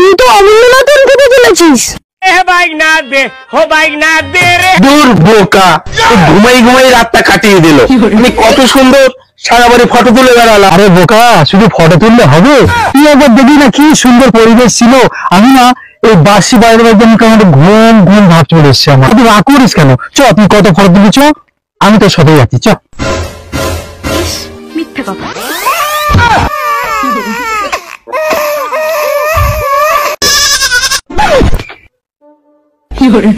তুই তো অমূল্য রতন কোথায় চলেছিস? দূর বোকা, ঘুমাই ঘুমাই রাতটা কাটিয়ে দিল। আমি কত সুন্দর সারা বাড়ি ফটো তুলে বেড়ালাম। আরে বোকা, শুধু ফটো তুললে হবে? তুই একবার দেখি না কি সুন্দর পরিবেশ ছিল। আমি না এই বাসি বাইরে একদম কেমন ঘুম ঘুম ভাব চলে এসছে আমার। তুই রাগ করিস কেন? চ, তুই কত ফটো তুলি, চ, আমি তোর সাথে যাচ্ছি, চ। মিথ্যে কথা। কি করে?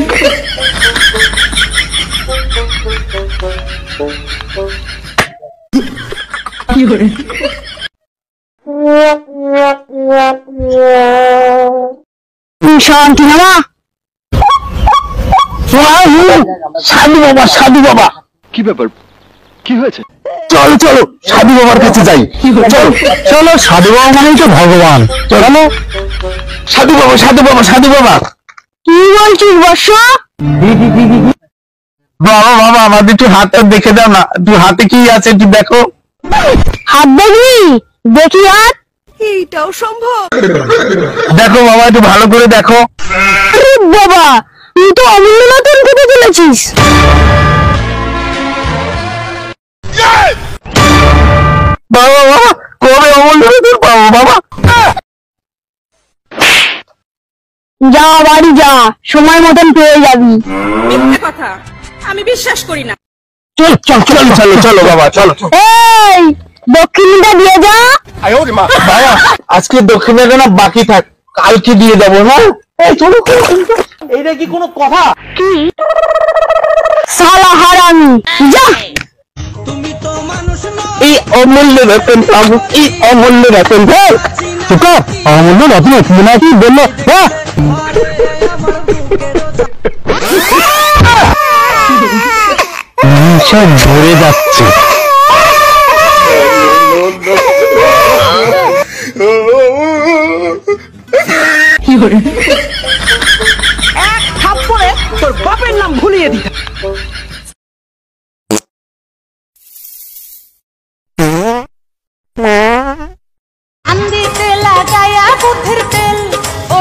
কি করে? শান্তি বাবা, সাধু বাবা, সাধু বাবা। কি ব্যাপার, কি হয়েছে? চলো চলো সাধু বাবার কাছে যাই। চলো চলো, সাধু বাবা মানেই তো ভগবান। চলো সাধু বাবা, সাধু বাবা, সাধু বাবা। কি বলছিস বর্ষ? বাবা বাবা, আমাদের একটু হাতটা দেখে দাও না, একটু হাতে কি আছে একটু দেখো। হাত দেখবি? দেখি হাত। এইটাও সম্ভব? দেখো বাবা, একটু ভালো করে দেখো। বাবা, তুই তো অমূল্য রতন কোথায় চলেছিস? বাবা বাবা, কবে অমূল্য রতন পাবো বাবা? যা বাড়ি যা, সময় মতন পেয়ে যাবি। মিথ্যে কথা, আমি বিশ্বাস করি না। চল চল চলো চলো চলো বাবা, চলো। এই দক্ষিণটা দিয়ে যা। বাবা, আজকে দক্ষিণাটা না বাকি থাক, কালকে দিয়ে দেবো না। এই চলো চলো। এইটা কি কোনো কথা? কি শালা হারামি, যা। এই অমূল্য রতন পাবো, এই অমূল্য রতন। অমূল্য রত্ন কি বললো? সব ভরে যাচ্ছে। এক থাপ্পড়ে তোর বাপের নাম ভুলিয়ে দিতে। আন্দিতে লাগায়া বুদ্ধির তেল ও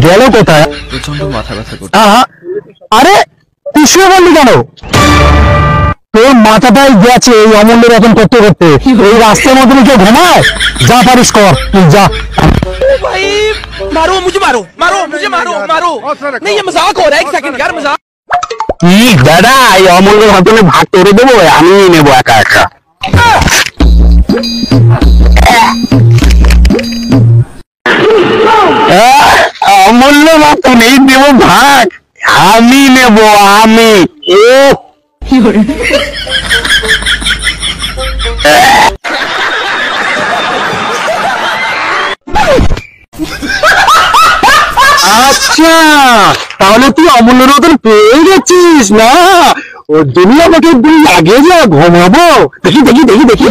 গেল কোথায়? প্রচন্ড মাথা ব্যথা করছে। আরে তুই শুয়ে বললি কেন? তোর মাথাটাই গেছে এই অমূল্য রতন করতে করতে। এই রাস্তার মধ্যে কেউ ঘুমায়? যা পারিস কর, তুই যা। भाई मारो मुझे, मारो मारो मुझे, मारो मारो। नहीं ये मजाक हो रहा है, एक सेकंड यार, मजाक। কি দাদা, এই অমূল্য রতনে ভাগ করে দেবো, আমি নেবো একা একা। অমূল্য রতন এই দেবো ভাগ, আমি নেবো, আমি। ও আচ্ছা, তাহলে তুই অমূল্য রতন পেয়ে গেছিস না? ওর জন্য আমাকে দুই আগে যা, ঘুমাবো। দেখি দেখি দেখি দেখি।